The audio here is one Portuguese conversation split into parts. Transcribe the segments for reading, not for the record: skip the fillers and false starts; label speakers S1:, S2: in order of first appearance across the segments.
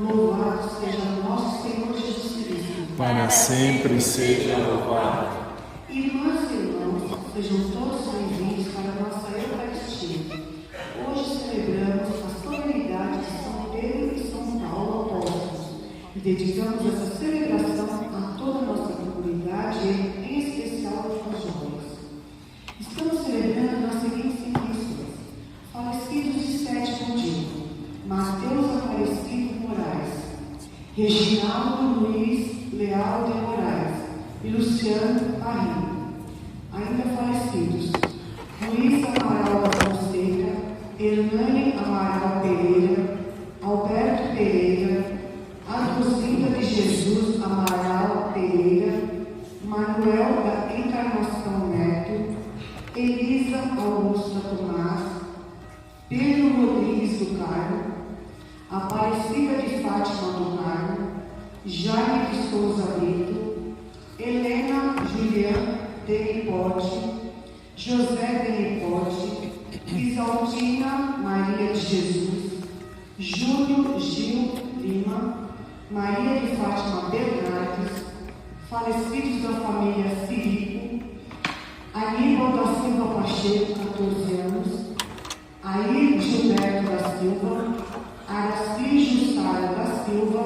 S1: Louvado seja nosso Senhor Jesus Cristo.
S2: Para sempre seja louvado.
S1: Irmãs e irmãos, sejam todos bem-vindos para a nossa Eucaristia. Hoje celebramos a solenidade de São Pedro e São Paulo apóstolos e dedicamos essa celebração a toda a nossa comunidade e, em especial, aos jovens. Estamos celebrando as seguintes pessoas: falecidos de sétimo dia: Mateus Aparecido Moraes, Reginaldo Luiz Leal de Moraes e Luciano Parrinho. Ainda falecidos: Luiz Amaral da Fonseca, Hernani Amaral Pereira, Alberto Pereira, Adrozinda de Jesus Amaral Pereira, Manuel da Encarnação Neto, Elisa Augusta Tomás, Pedro Rodrigues do Carmo, Aparecida de Fátima do Carmo, Jaime de Souza Brito, Helena Juliana de Hipote, José de Hipote, Isaltina Maria de Jesus, Júlio Gil Lima, Maria de Fátima Bernardes, falecidos da família Sirico, Aníbal da Silva Pacheco, 14 anos, Air Gilberto da Silva, Araci Jussara da Silva,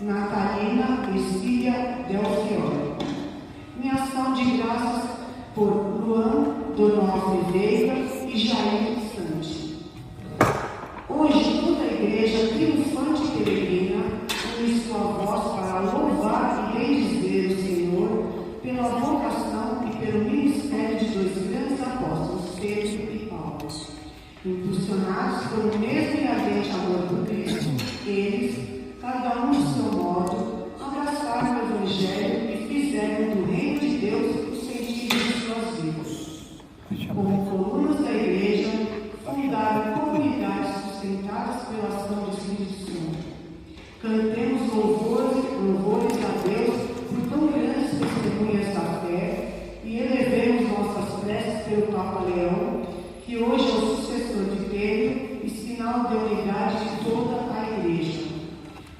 S1: Natalina Esfília Del Fiore. Minha ação de graças por Luan Donofre Veiga e Jair Sante. Hoje toda a igreja triunfante e peregrina une sua voz para louvar e bendizer o Senhor pela vocação e pelo ministério de dois grandes apóstolos, Pedro e Paulo. Impulsionados por um mesmo e ardente amor por Cristo, eles, cada um do seu modo, abraçaram o Evangelho e fizeram do reino de Deus o sentido de suas vidas. Como colunas da igreja, fundaram comunidades sustentadas pela ação do Espírito Santo. Cantemos louvores a Deus por tão grandes testemunhas da fé e elevemos nossas preces pelo Papa Leão, que hoje é o sucessor de Pedro e sinal de unidade de toda a igreja.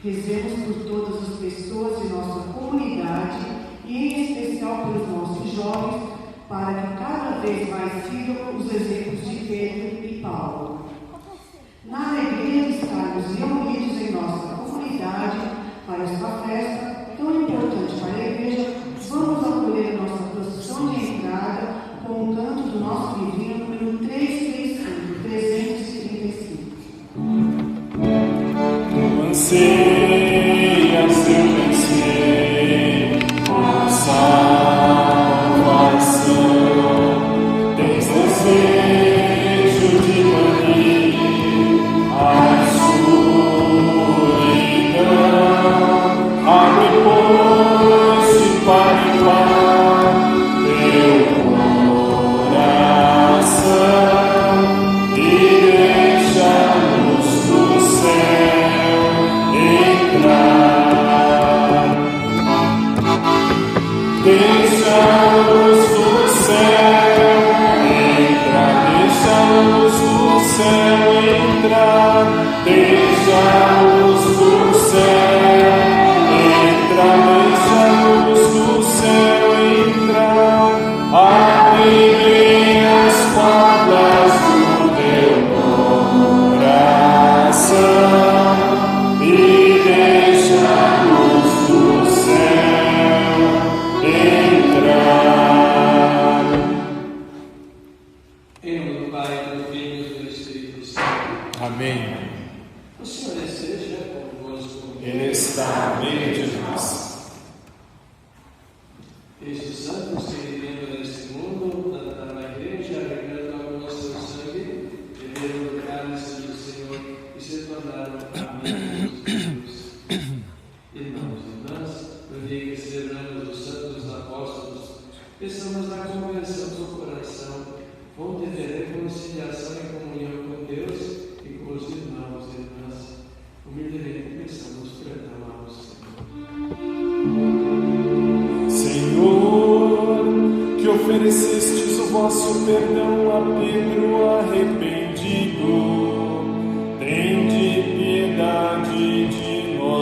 S1: Rezemos por todas as pessoas de nossa comunidade e em especial pelos nossos jovens, para que cada vez mais sigam os exemplos de Pedro e Paulo. Na alegria de estarmos reunidos em nossa comunidade para esta festa tão importante para a igreja, vamos acolher a nossa procissão de entrada com o canto do nosso livrinho número 335.
S2: Anseia seu vencer, a salvação, tens desejo de banir a escuridão, abre pois-te para igual teu coração e deixa a luz do céu entrar. Deixa a luz do céu entrar, deixa a luz do céu entrar, deixa a luz do céu entrar, deixa a luz do céu entrar, abre as portas do teu coração e deixa a luz do céu entrar.
S3: Em nome do Pai, do Filho e do Espírito Santo.
S2: Amém.
S3: O Senhor esteja convosco.
S2: Ele está no meio de nós.
S3: Desde os santos que vivendo neste mundo, na igreja, regando ao seu sangue, beberam do cálice do Senhor e se tornaram amigos de Jesus. Irmãos e irmãs, no dia que celebramos os santos apóstolos, pensamos na conversão do coração, fonte de reconciliação e comunhão com Deus e com os irmãos e irmãs. Humildemente pensamos perdão ao
S2: Senhor, que oferecestes o vosso perdão a Pedro arrependido, tende piedade de nós.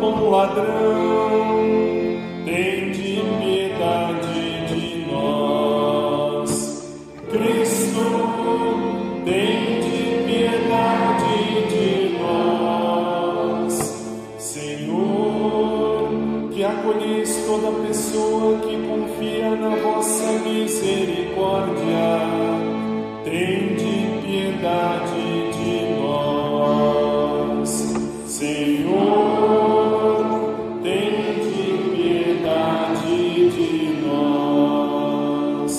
S2: bom ladrão, tende piedade de nós. Cristo, tende piedade de nós. Senhor, que acolheis toda pessoa que confia na vossa misericórdia, tende piedade de nós. Senhor, tende piedade de nós.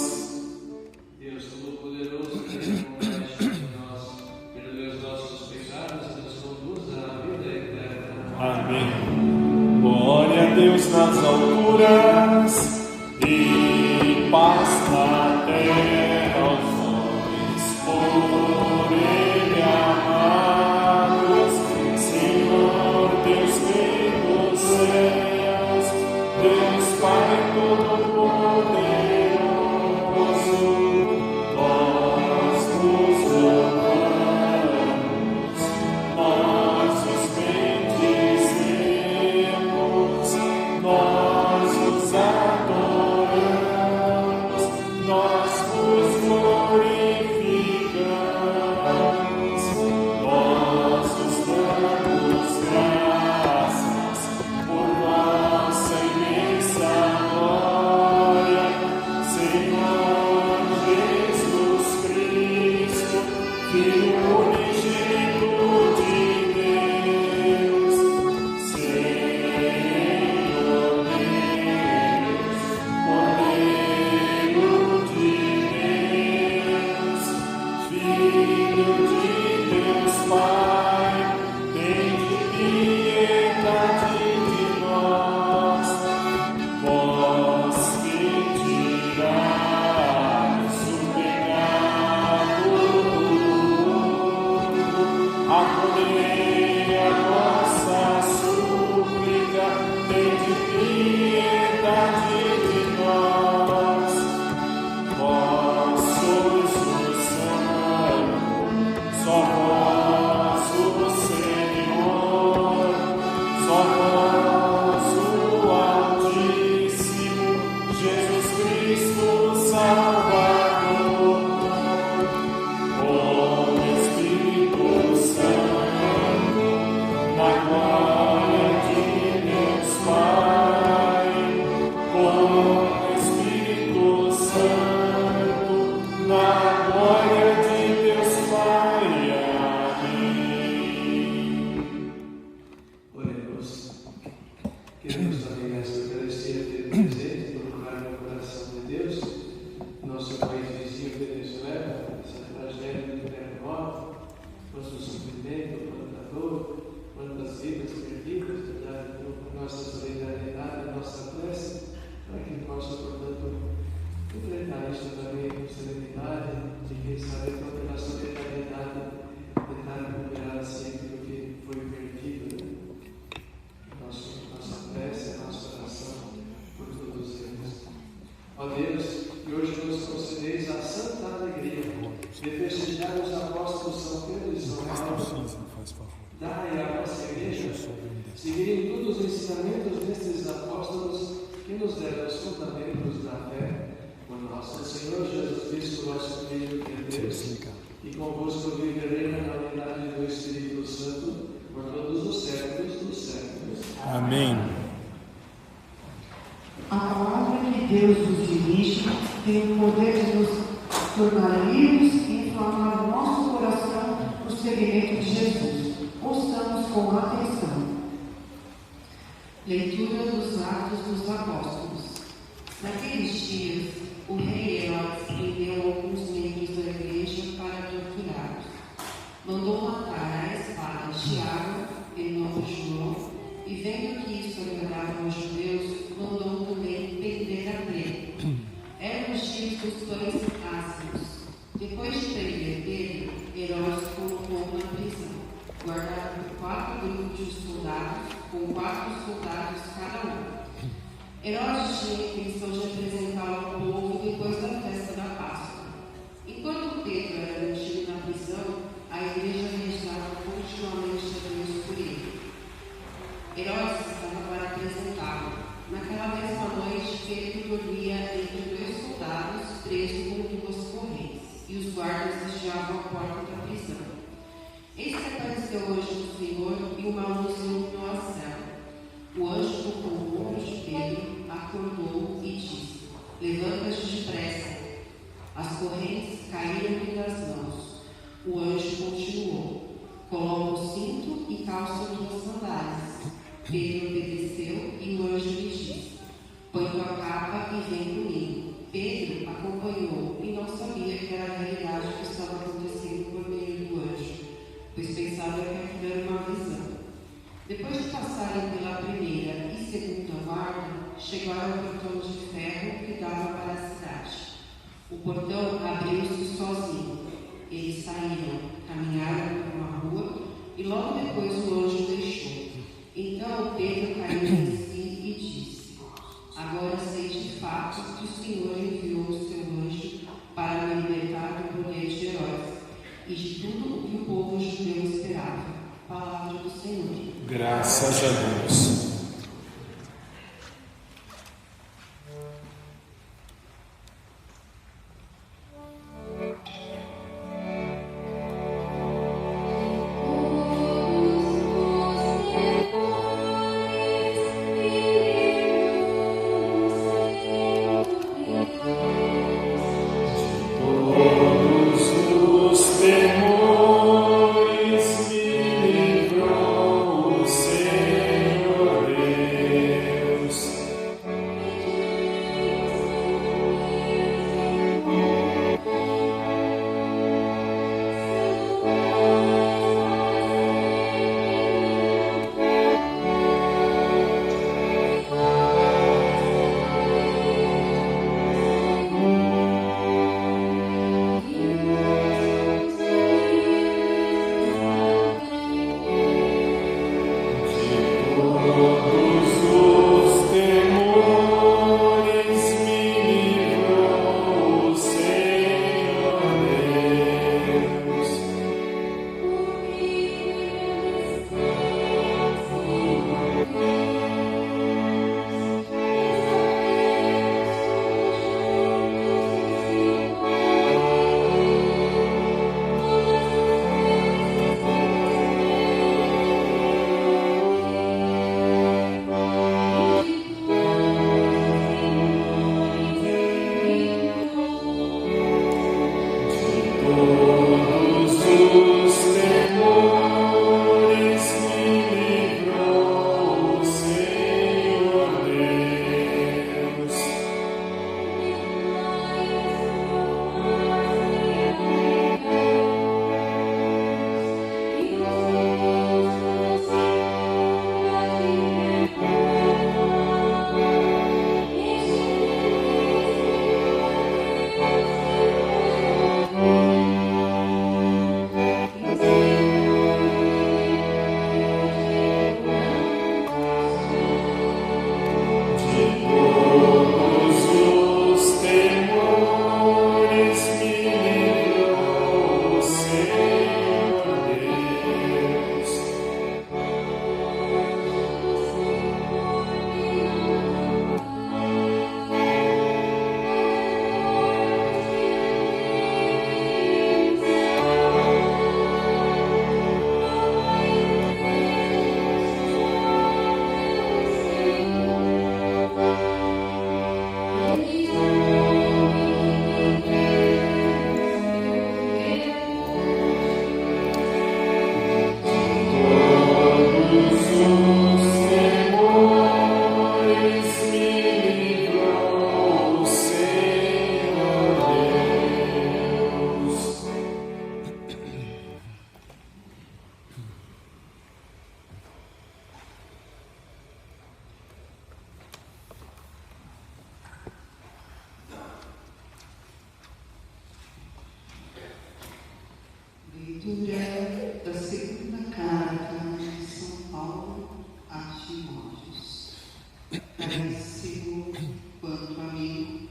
S3: Deus Todo-Poderoso, tenha compaixão de nós, perdoe os nossos pecados e nos conduza à vida eterna.
S2: Amém. Glória a Deus nas alturas e paz na terra aos homens por Ele amados. Senhor Deus Rei dos céus, Deus Pai Todo-Poderoso, nós nos louvamos, nós os bendizemos, nós os adoramos, nós vos glorificamos, nós os damos graças por vossa imensa glória, Senhor Jesus Cristo, Filho unigênito de Deus, Senhor Deus, Cordeiro de Deus, Filho de Deus Pai, tende piedade de nós. Vós que tirais o pecado do mundo, acolhei a nossa súplica, tende piedade de nós. Vós sois o Santo, só vós o Senhor, só vós o Altíssimo, Jesus Cristo Salvador. O Espírito Santo, na glória de Deus Pai, com o Espírito Santo, na glória de Deus Pai. Amém.
S3: Oremos. Queremos também nesta Eucaristia ter presente, procurar no coração de Deus, nosso país vizinho Venezuela, essa tragédia do terremoto, nosso sofrimento, quanta dor, quantas vidas perdidas, verdade, nossa solidariedade, nossa prece, para que possa, portanto, enfrentar isto também com serenidade, e quem sabe então pela solidariedade tentar recuperar assim aquilo que foi perdido, né? Nossa prece, nossa oração por todos eles. Ó Deus, que hoje nos concedeis a santa alegria de festejar os apóstolos São Pedro e São Paulo. Dai à nossa igreja seguir em todos os ensinamentos destes apóstolos que nos deram os fundamentos da fé. Por nosso Senhor Jesus Cristo, vosso Filho, que é Deus, e convosco vive e reina na unidade do Espírito Santo, por todos os séculos dos séculos.
S2: Amém.
S1: A palavra que Deus nos dirige tem o poder de nos tornar livres e inflamar o nosso coração no seguimento de Jesus. Ouçamos com atenção. Leitura dos Atos dos Apóstolos. Naqueles dias, o rei Herodes prendeu alguns membros da igreja para torturá-los. Mandou matar à espada Tiago, irmão de João, e vendo que isso agradava aos judeus, mandou também prender a Pedro. Eram os dias dos pães ácidos. Depois de prender Pedro, Herodes colocou na prisão, guardado por 4 grupos de soldados, com 4 soldados cada um. Herodes tinha a intenção de apresentá-lo ao povo depois da festa da Páscoa. Enquanto Pedro era mantido na prisão, a igreja rezava continuamente a Deus por ele. Herodes preso com 2 correntes, e os guardas vigiavam a porta da prisão. Eis que apareceu o anjo do Senhor, e uma luz iluminou a cela. O anjo tocou o ombro de Pedro, acordou e disse: levanta-te depressa. As correntes caíram-lhe das mãos. O anjo continuou: coloca o cinto e calça as tuas sandálias. Pedro obedeceu e o anjo lhe disse: põe tua capa e vem comigo. Pedro acompanhou e não sabia que era a realidade que estava acontecendo por meio do anjo, pois pensava que aquilo era uma visão. Depois de passarem pela primeira e segunda guarda, chegaram ao portão de ferro que dava para a cidade. O portão abriu-se sozinho. Eles saíram, caminharam por uma rua e logo depois o anjo deixou. Então Pedro caiu em si e disse: agora sei de fato que o Senhor enviou o seu anjo para me libertar do poder de Herodes e de tudo o que o povo judeu esperava. Palavra do Senhor.
S2: Graças a Deus.
S1: Leitura da segunda carta de São Paulo a Timóteos. Caríssimo quanto a mim,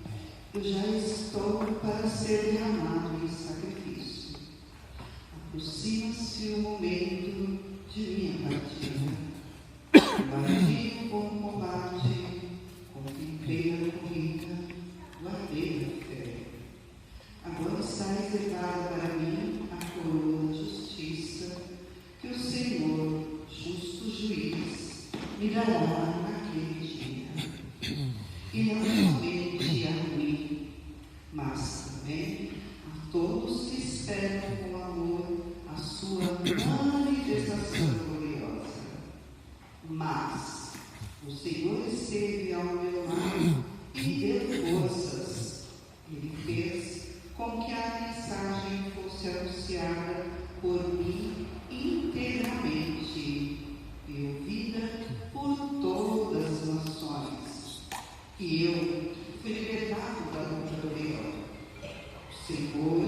S1: eu já estou para ser derramado em sacrifício. Aproxima-se o momento de minha partida. Combati o bom combate, completei a corrida, guardei a fé. mas também a todos que esperam com amor a sua manifestação gloriosa. Mas o Senhor esteve ao meu lado e me deu forças. Ele fez com que a mensagem fosse anunciada por mim inteiramente e ouvida por todas as nações. E eu fui libertado da luta do leão. O Senhor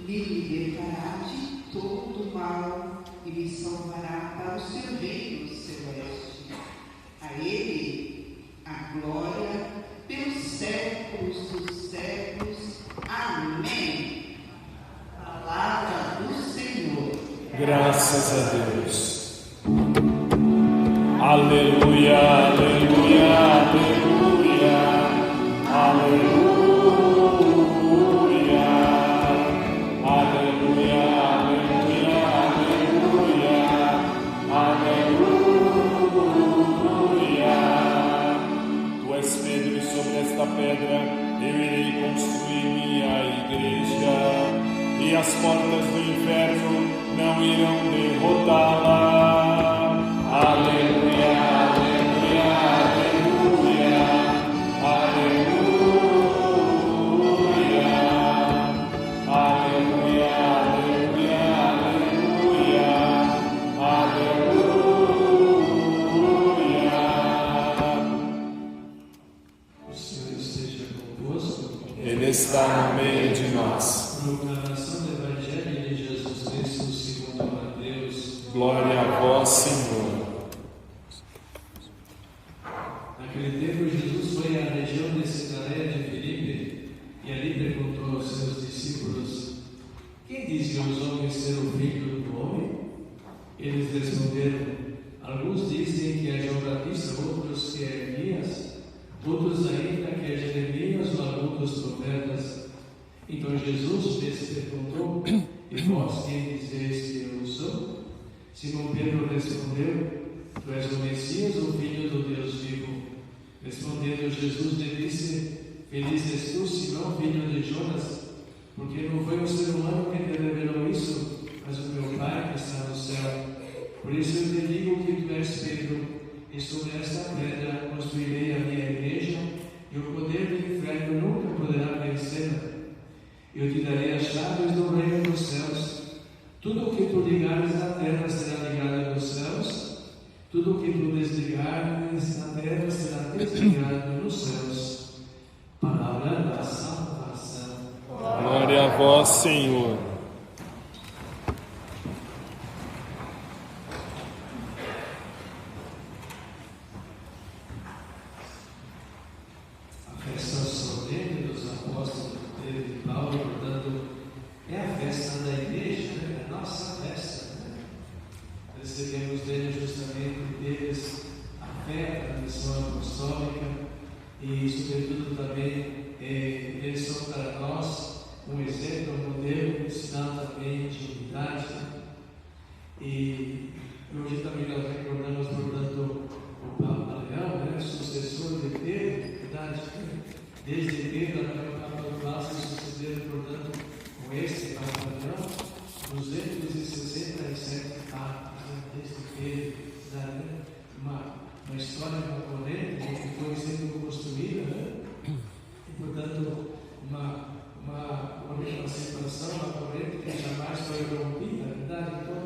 S1: me libertará de todo mal e me salvará para o seu reino celeste. A Ele a glória pelos séculos dos séculos. Amém. Palavra do Senhor.
S2: Graças a Deus. Aleluia, aleluia, aleluia, aleluia, aleluia, aleluia, aleluia. Tu és Pedro e sobre esta pedra eu irei construir minha igreja, e as portas do inferno não irão derrotá-la. Aleluia, aleluia, aleluia, aleluia, aleluia, aleluia, aleluia.
S3: O Senhor esteja convosco.
S2: Ele está no meio de nós.
S3: Proclamação do Evangelho de Jesus Cristo segundo Mateus.
S2: Glória a vós, Senhor.
S3: Naquele tempo, Jesus foi à região de Cesareia de Filipe e ali perguntou aos seus discípulos: quem dizem os homens ser o filho do homem? Eles responderam: alguns dizem que é João Batista, outros que é Elias, outros ainda que é Jeremias ou algum dos profetas. Então Jesus lhes perguntou: e vós quem dizeis que eu sou? Simão Pedro respondeu: tu és o Messias, o Filho do Deus vivo. Respondendo Jesus lhe disse: feliz és tu, Simão, filho de Jonas, porque não foi um ser humano que te revelou isso, mas o meu Pai que está no céu. Por isso eu te digo que tu és Pedro, e sobre esta pedra construirei a minha igreja, e o poder do inferno nunca poderá vencê-la. Eu te darei as chaves do reino dos céus. Tudo o que tu ligares na terra será ligado nos céus. Tudo o que tu desligares na terra será desligado nos céus. Palavra da salvação.
S2: Glória a vós, Senhor.
S3: A festa solene dos apóstolos Pedro e Paulo, portanto, é a festa da igreja, né? A nossa festa. Né? Recebemos dele justamente deles a fé, a missão apostólica e, sobretudo, também eles são para nós um exemplo, um modelo, um sinal também de unidade. E hoje também nós recordamos, portanto, o Papa Leão, né? Sucessor de Pedro, verdade? Desde Pedro até o Papa Leão se sucederam, portanto, com este Papa Leão, 267 papas, né? Desde Pedro, verdade? Uma história, uma corrente que foi sendo construída, né? E, portanto, uma situação, uma corrente que jamais foi rompida, verdade? Então,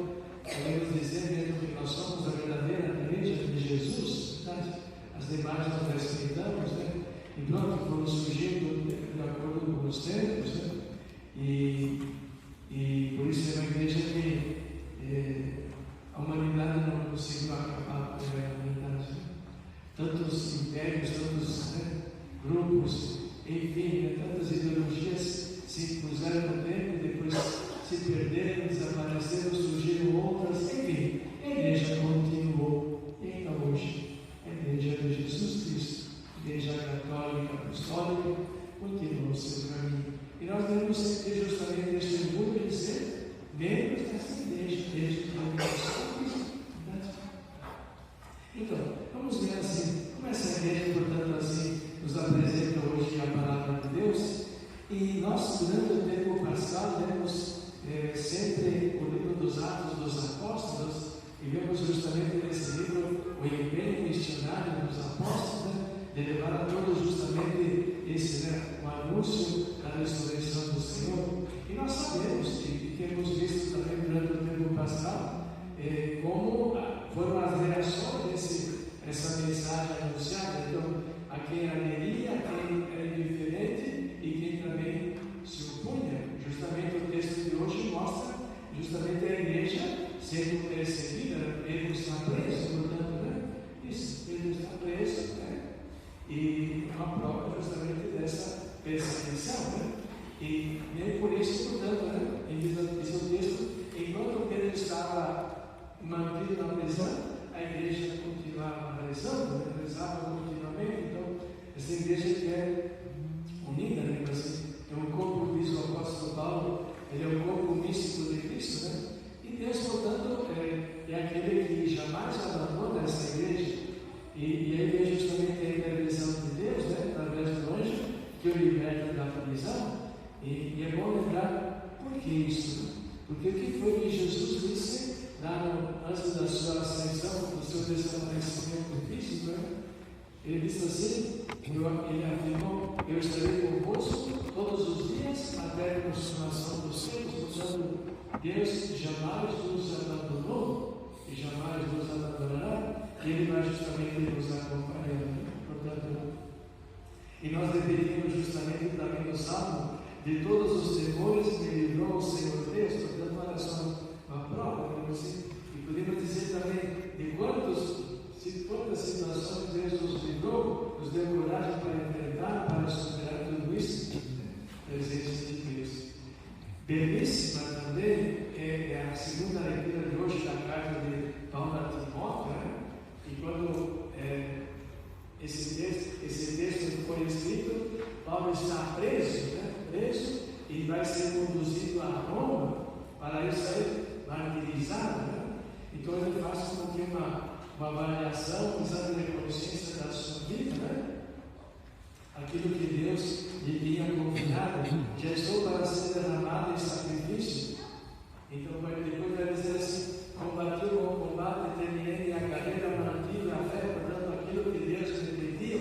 S3: podemos dizer mesmo que nós somos a verdadeira igreja de Jesus, verdade? As demais nós respeitamos, né? E pronto, foram surgindo de acordo com os tempos, né? E por isso é uma igreja que a humanidade não conseguiu acabar com a humanidade. Né? Tantos impérios, tantos grupos, enfim, tantas ideologias se impuseram no tempo e depois se perderam, desapareceram, surgiram outras, enfim, a igreja continuou. E ainda hoje, a igreja de Jesus Cristo, a igreja católica, apostólica, continua o seu caminho. E nós devemos ser justamente testemunho de ser membros dessa igreja, desde que nós somos. Então, vamos ver assim, como essa igreja, portanto, assim, nos apresenta hoje a palavra de Deus. E E nós, durante o tempo pascal, lemos sempre o livro dos Atos dos Apóstolos, e vemos justamente nesse livro o empenho missionário dos apóstolos, de levar a todos justamente esse, o anúncio da ressurreição do Senhor. E nós sabemos, e temos visto também durante o tempo pascal, como foram as reações essa mensagem anunciada. Então, a quem aderia, a quem era indiferente e quem também se opunha. Justamente o texto de hoje mostra justamente a igreja sendo perseguida. Pedro está preso, portanto, isso, Pedro está preso, e é uma prova justamente dessa perseguição, E nem por isso, portanto, diz o texto, enquanto Pedro estava mantido na prisão, a igreja continuava rezando, rezava continuamente. Então, essa igreja que é unida, assim, é um corpo, diz o apóstolo Paulo, ele é um corpo místico de Cristo, E Deus, portanto, é aquele que jamais abandona essa igreja. E aí vem justamente a intervenção de Deus, através do anjo, que o liberta da prisão. E é bom lembrar por que isso, Porque o que foi que Jesus disse lá antes da sua ascensão, do seu desaparecimento físico? Ele disse assim, ele afirmou: eu estarei convosco todos os dias até a consumação dos séculos. Portanto, Deus jamais nos abandonou e jamais nos abandonará, e Ele vai justamente nos acompanhando. Portanto, e nós deveríamos justamente também no Salmo, de todos os temores que livrou o Senhor Deus. Portanto, olha só uma prova, e podemos dizer também de quantas situações Deus nos livrou, nos deu coragem para enfrentar, para superar tudo isso. Presença de Deus. Belíssima também é a segunda leitura de hoje da carta de Paulo a Timóteo, E quando esse texto foi escrito, Paulo está preso, e vai ser conduzido a Roma para ele ser martirizado. Então ele faz como que uma avaliação, um exame de consciência da sua vida, aquilo que Deus lhe tinha confiado. Já estou para ser derramado em sacrifício. Então depois vai dizer assim: combati o bom combate, terminei a carreira, mantive a fé. Portanto, aquilo que Deus me pediu,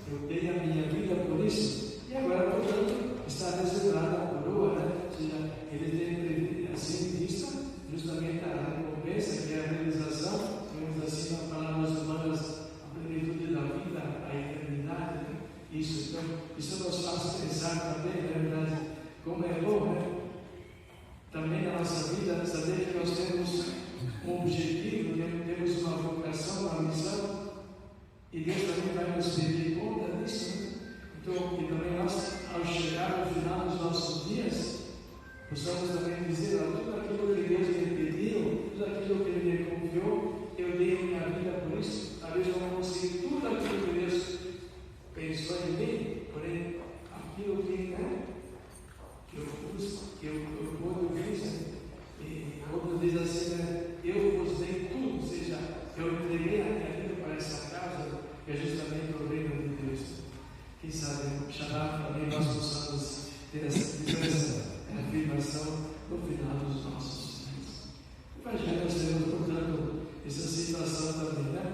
S3: eu dei a minha vida por isso. E agora, portanto, está reservada a coroa, Ou seja, ele tem assim vista justamente a recompensa, que é a realização, vamos assim, nas palavras humanas, a plenitude da vida, a eternidade. Isso nos faz pensar também, na verdade, como é bom, também na nossa vida, saber que nós temos um objetivo, temos uma vocação, uma missão, e Deus também vai nos pedir conta disso. Então, que também nós, ao chegar no final dos nossos dias, possamos também dizer: tudo aquilo que Deus me pediu, tudo aquilo que Ele me confiou, eu dei minha vida por isso. Talvez eu não consiga tudo aquilo que Deus pensou em mim, porém, aquilo que eu fiz, e outro diz assim, eu vos dei tudo, ou seja, eu entreguei a minha vida para essa causa, que é justamente o reino de Deus. Quem sabe, Shabbat, também nós possamos ter essa afirmação no final dos nossos dias. Imagina nós temos, portanto, essa situação também,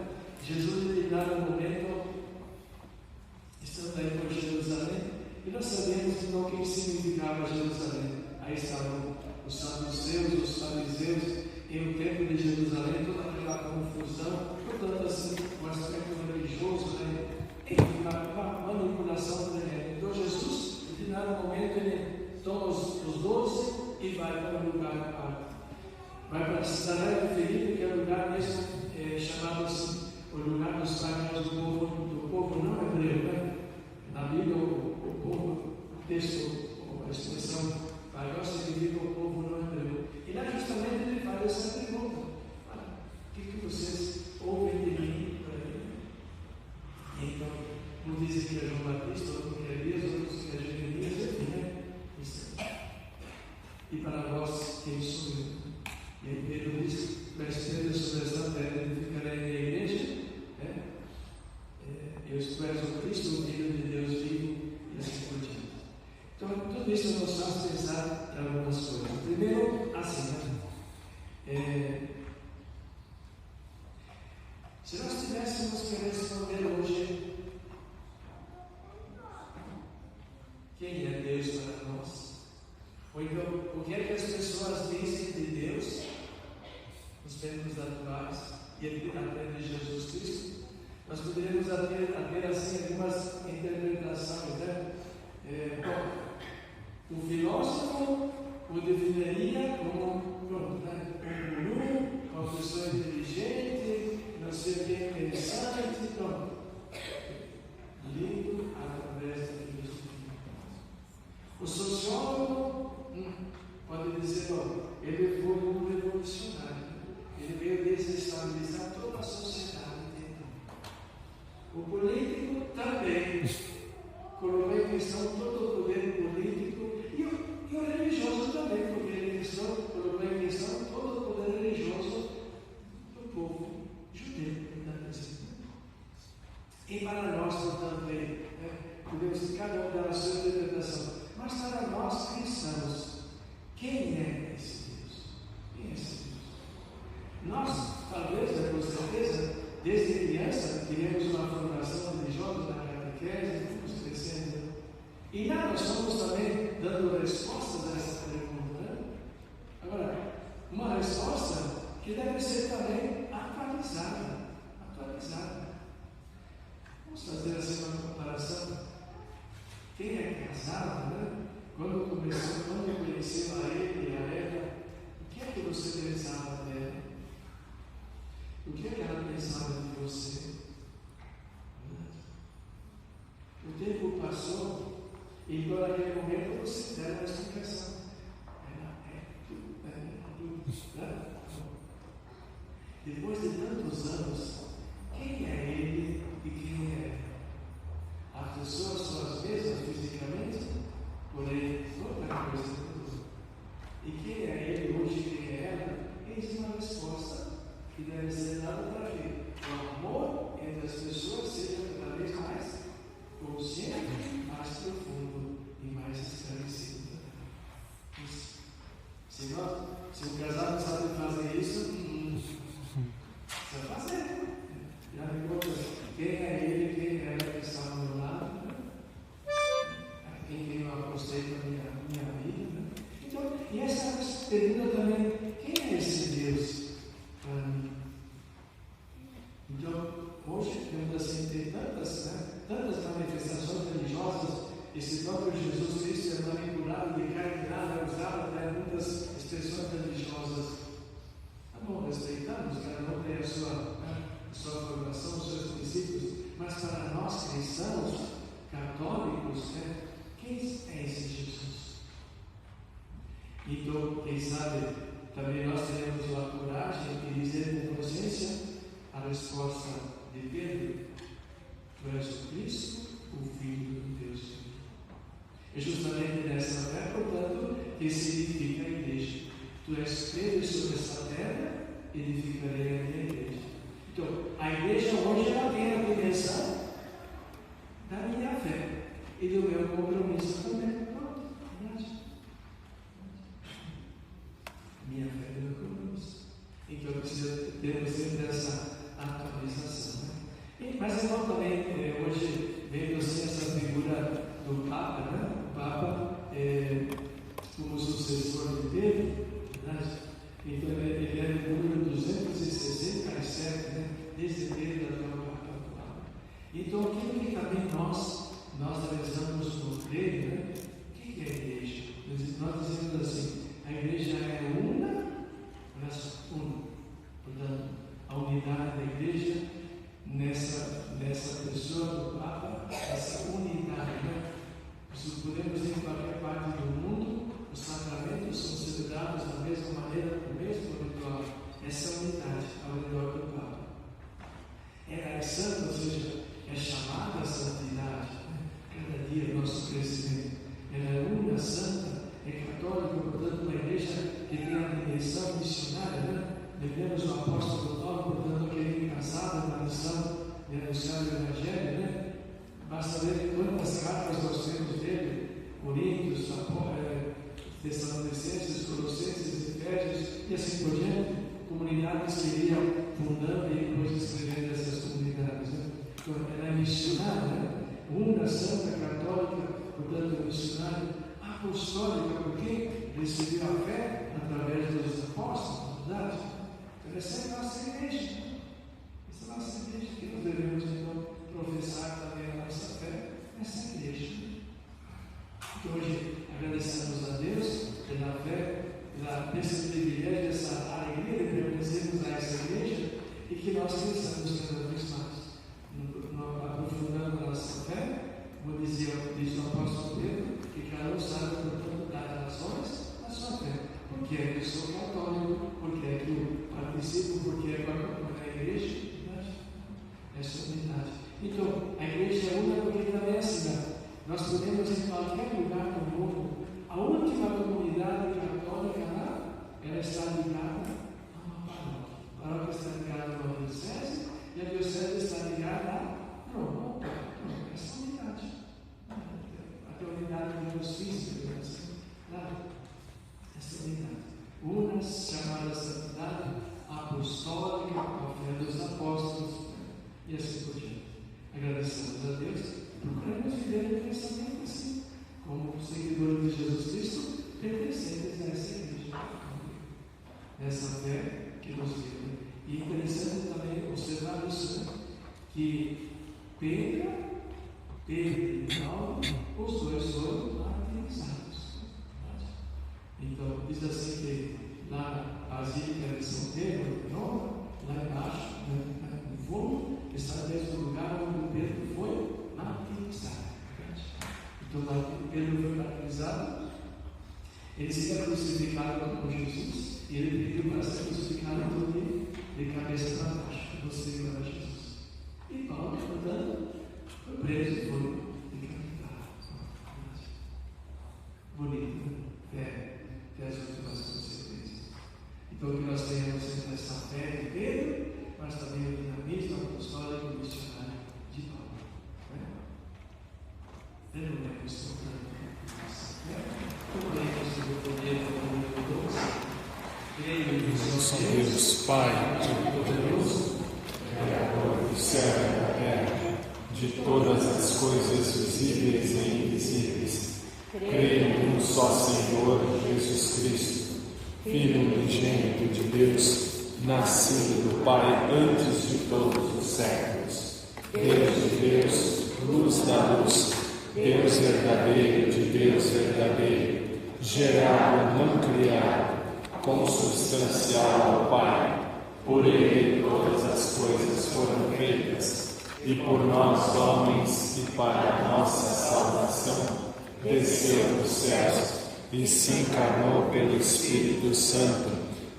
S3: Jesus, em dado momento, estando aí por Jerusalém, e nós sabemos então o que significava Jerusalém. Aí estavam os saduceus, os fariseus, em o templo de Jerusalém, toda aquela confusão, portanto, assim, um aspecto religioso, uma manipulação tremenda. Então, Jesus, em dado momento, ele toma os 12 e vai para um lugar à parte. Vai para a cidade de Filipe, que é o lugar mesmo chamado assim, o lugar dos pagãos do povo não hebreu, Na Bíblia, o povo, o texto, a expressão pagão significa o povo não hebreu. E lá justamente ele faz essa pergunta: o que vocês ouvem de mim por aí? Então, um dizem que é João Batista, outro que é Elias, outros que é Jeremias, enfim, E para vós, quem sou eu? E aí Pedro diz: Pedro, sobre essa terra, edificarei a minha igreja, tu és o Cristo, o Filho de Deus vivo, e assim por diante. Então, tudo tudo isso nos faz pensar em algumas coisas. Primeiro, assim, se nós tivéssemos que responder hoje quem é Deus para nós, ou então o que é que as pessoas dizem de Deus nos tempos atuais e até de Jesus Cristo, nós poderíamos ter assim algumas interpretações, né? O filósofo o definiria como um guru, uma pessoa inteligente, não sei o que, interessante, pronto. Lido através da filosofia. O sociólogo pode dizer, não, ele foi um revolucionário, ele veio desestabilizar toda a sociedade. O político também colocou em questão todo o poder político e o religioso também, porque ele colocou em questão todo o poder religioso do povo judeu. E para nós, portanto, podemos cada um dar a sua interpretação, mas para nós cristãos, quem é esse Deus? Quem é esse Deus? Nós, talvez, com certeza, desde criança, tivemos uma formação religiosa na catequese, fomos crescendo. E lá nós estamos também dando respostas a essa pergunta. Né? Agora, uma resposta que deve ser também atualizada. Vamos fazer assim uma comparação. Quem é casado, né? Quando conheceu a ele e a ela, o que é que você pensava dela? O que é que ela pensava de você? O tempo passou e por aquele momento você deu uma explicação. Ela é tudo. Né? Depois de tantos anos, quem é ele e quem é ela? As pessoas são as mesmas fisicamente, porém outra coisa. E quem é ele hoje e quem é ela? Eis uma resposta que deve ser dada para que o amor entre as pessoas seja cada vez mais consciente, mais profundo e mais esclarecido. Se o casal não sabe fazer isso, precisa fazer. Já me conta quem é ele, quem é ela que está ao meu lado, né? Quem eu apostei para a minha vida. Né? Então, e essa pergunta também, quem é esse Deus para mim? Então, hoje, assim, tem tantas manifestações religiosas, esse próprio Jesus Cristo é manipulado de carne, é usado até muitas expressões religiosas. Tá bom, respeitamos, cada um tem a sua formação, os seus princípios, mas para nós cristãos, católicos, quem é esse Jesus? Então, quem sabe, também nós teremos a coragem de dizer com consciência a resposta de Pedro: Tu és o Cristo, o Filho de Deus. É justamente nessa fé, portanto, que se edifica a igreja. Tu és Pedro sobre essa terra, edificarei a minha igreja. Então, a igreja hoje ela tem a dimensão da minha fé e do meu compromisso também. Pronto, verdade. Minha fé e meu compromisso. Então, temos sempre essa atualização. Né? Mas então também, hoje, vendo assim essa figura do Papa, né? O Papa como sucessor de Pedro, verdade? Então ele é o número 267, né? Desde Pedro até o Papa. Então aquilo que também nós realizamos no creio, né? O que é a igreja? Nós dizemos assim, a igreja é uma, mas uma. Portanto, a unidade da igreja nessa pessoa do Papa, essa unidade, né? Podemos ir em qualquer parte do mundo, os sacramentos são celebrados da mesma maneira, com o mesmo ritual. Essa unidade ao redor do Papa. Ela é santa, ou seja, é chamada a santidade, né? Cada dia nosso crescimento. Ela é una, santa, é católica, portanto, uma igreja que tem a dimensão missionária, né? Lembramos o apóstolo Paulo, portanto, aquele casado na missão de anunciar o Evangelho, né? Basta ver quantas cartas nós temos dele, Coríntios, Tessalonicenses, Colossenses, Efésios e assim por diante, comunidades que iam fundando e depois escrevendo essas comunidades. Então, era missionária, una, santa, católica, portanto, missionária, apostólica, porque recebeu a fé através dos apóstolos, verdade? Então, essa é a nossa igreja. Essa é a nossa igreja que nós devemos, então, professar também a nossa fé nessa igreja. Então, hoje, agradecemos a Deus pela fé, desse privilégio, dessa alegria de pertencermos a essa igreja e que nós cresçamos cada vez mais, aprofundando a nossa fé. Como diz o apóstolo Pedro, que cada um sabe, portanto, dar razões à sua fé. Porque é que eu sou católico, porque é que eu participo, porque é que a igreja, verdade? Essa unidade. Então, a igreja é una porque também é cidade. Nós podemos em qualquer lugar do mundo. A última comunidade católica lá, ela está ligada a uma paróquia. A paróquia está ligada a uma diocese e a diocese está ligada a Roma. Essa unidade. A unidade de Deus física, essa unidade. Unas chamadas santidade apostólica, a fé dos apóstolos e assim por diante. Agradecemos a Deus, procuramos viver um pensamento assim, como seguidores de Jesus Cristo, pertencentes a essa igreja, essa fé que nos guia. E interessante também observar isso, que Pedro e Paulo, os dois foram martirizados. Então, diz assim que lá a Basílica de São Pedro, em Roma, lá embaixo, no fundo, está desde o lugar onde Pedro foi martirizado. Então, Pedro foi martirizado, ele seria crucificado com Jesus, e ele pediu para ser crucificado de cabeça para baixo, você para Jesus. E Paulo, portanto, foi preso e foi decapitado. Bonito, né? Até as últimas consequências. Então, que nós tenhamos sempre essa fé de Pedro, mas também o dinamismo apostólico e missionário de Paulo. Ele não é espontâneo.
S2: Nosso Deus, Pai Todo-Poderoso, Criador do céu e da terra, de todas as coisas visíveis e invisíveis, creio num só Senhor Jesus Cristo, Filho unigênito de Deus, nascido do Pai antes de todos os séculos, Deus de Deus, luz da luz, Deus verdadeiro de Deus verdadeiro, gerado, não criado, consubstancial ao Pai. Por Ele todas as coisas foram feitas, e por nós, homens, e para a nossa salvação, desceu dos céus e se encarnou pelo Espírito Santo,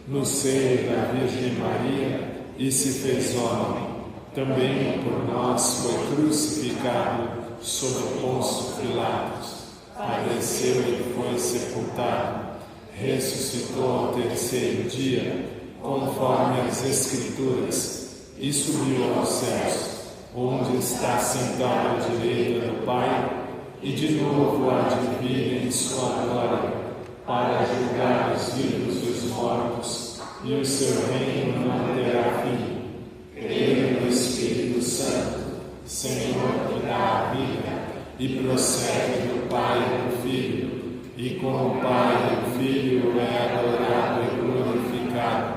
S2: no seio da Virgem Maria, e se fez homem. Também por nós foi crucificado sob Pôncio Pilatos, padeceu e foi sepultado, ressuscitou ao terceiro dia, conforme as Escrituras, e subiu aos céus, onde está sentado à direita do Pai, e de novo há de vir em sua glória, para julgar os vivos e os mortos, e o seu reino não terá fim. Creio no Espírito Santo, Senhor que dá a vida, e procede do Pai e do Filho, e com o Pai e o Filho é adorado e glorificado.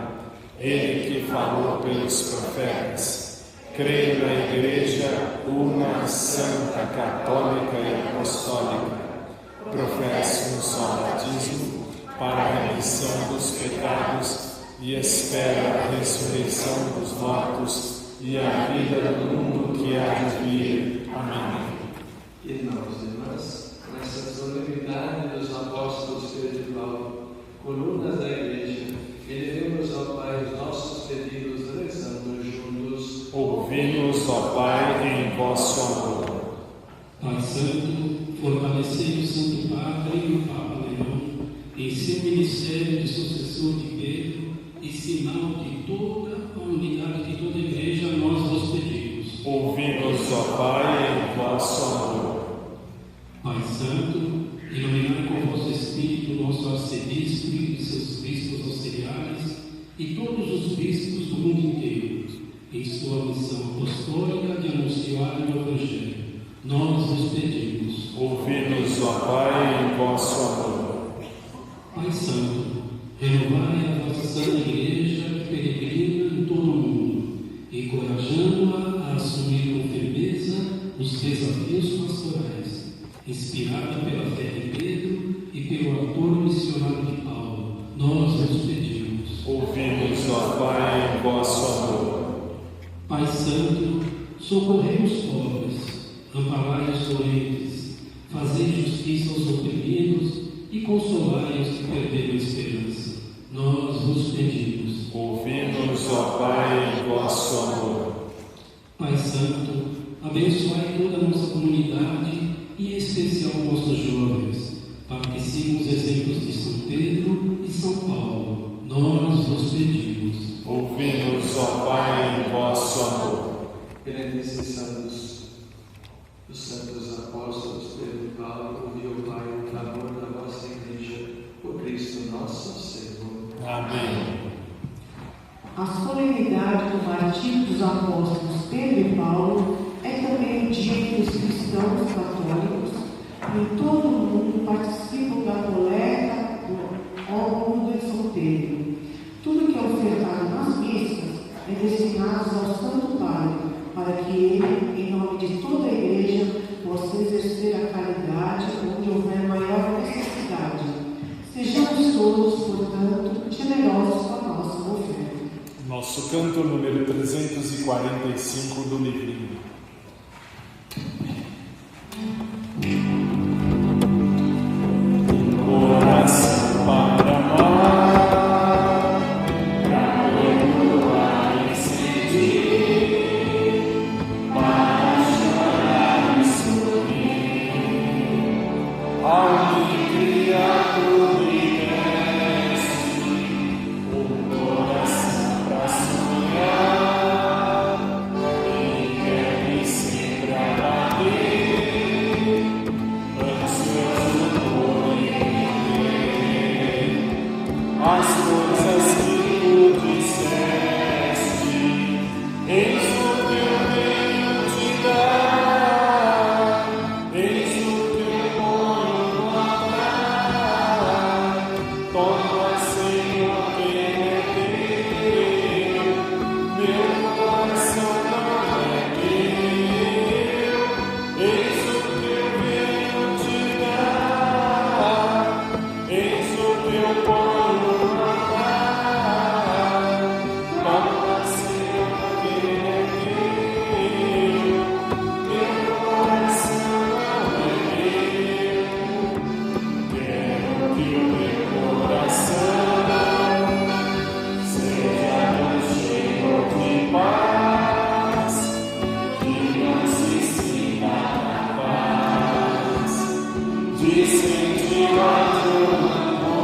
S2: Ele que falou pelos profetas. Creio na Igreja una, santa, católica e apostólica. Professo um só batismo para a remissão dos pecados e espero a ressurreição dos mortos e a vida do mundo que há de vir. Amém.
S3: Irmãos e irmãs, nessa solenidade dos apóstolos Pedro e Paulo, colunas da Igreja, elevemos ao Pai os nossos pedidos, rezando juntos.
S2: Ouvimos, ó Pai, em vosso amor.
S4: Pai Santo, fortalecei o Santo Padre e o Papa Leão em seu ministério de sucessor de Pedro e sinal de toda a unidade de toda a Igreja, nós vos pedimos.
S2: Ouvimos, ó Pai, em vosso amor.
S4: Pai Santo, arcebispo e de seus bispos auxiliares e todos os bispos do mundo inteiro, em sua missão apostólica de anunciar o Evangelho. Nós vos pedimos.
S2: Ouvi-nos, ó Pai, em vosso amor.
S4: Pai Santo, renovai a vossa santa Igreja que peregrina em todo o mundo, encorajando-a a assumir com firmeza os desafios pastorais, inspirada pela fé de Pedro e pelo ardor missionário de Paulo. Nós vos pedimos.
S2: Ouvi-nos, ó Pai, em vosso amor.
S4: Pai Santo, socorrei os pobres, amparai os doentes, fazei justiça aos oprimidos e consolai os que perderam a esperança. Nós vos pedimos.
S2: Ouvi-nos, ó Pai, em vosso amor.
S4: Pai Santo, abençoai toda a nossa comunidade e em especial nossos jovens, para que sigam os exemplos de São Pedro e São Paulo. Nós vos pedimos.
S2: Ouvi-nos, ó Pai, em vosso amor.
S3: Pela intercessão dos santos apóstolos Pedro e Paulo, ouvi, ó Pai, o clamor da vossa Igreja, por Cristo nosso Senhor.
S2: Amém.
S1: A solenidade do batismo dos apóstolos Pedro e Paulo é também o dia que os cristãos católicos em todo o mundo participam da coleta do óvulo de São Pedro. Tudo que é ofertado nas missas é destinado ao Santo Padre, para que ele, em nome de toda a Igreja, possa exercer a caridade onde houver maior necessidade. Sejamos todos, portanto, generosos com a nossa oferta.
S2: Nosso canto número 345 do livrinho. Coração para amar, para perdoar e sentir, para chorar e sorrir, ao me criar providência, o coração para sonhar, e quer sempre a bater, ansioso por entender as coisas que tu disseste. Eis o que eu venho te dar, eis o que eu ponho no altar. Toma, Senhor, quem é teu, meu coração não é meu. Eis o que eu venho te dar, eis o que eu ponho no altar. Toma, Senhor, quem é teu, meu coração não é meu. Quero que o meu coração seja cheio de paz, que nos ensina a paz, de sentir o amor.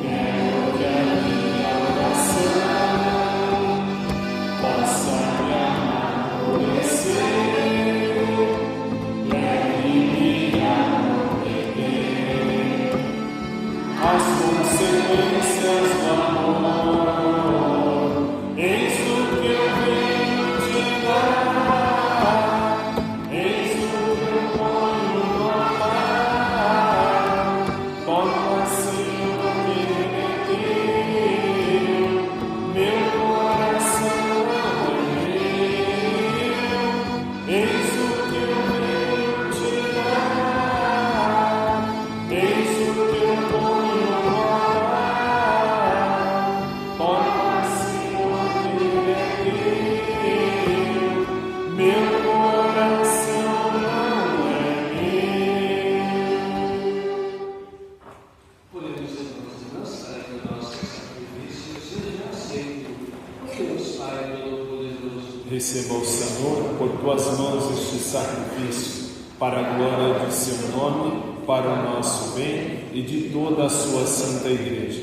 S2: Quero que a minha oração possa me amolecer, leve-me a compreender as consequências do amor. Eis o que eu venho te dar, eis o que eu ponho no altar. Toma, Senhor, quem é teu, meu coração não é meu. Eis o que eu venho te dar, eis o que eu ponho no altar. Toma, Senhor, quem é teu, meu coração não é meu.
S3: Podemos, irmãos e irmãs, para que o nosso sacrifício seja aceito por Deus Pai Todo-Poderoso.
S2: Receba o Senhor por tuas mãos este sacrifício, para a glória do seu nome, para o nosso bem e de toda a sua santa Igreja.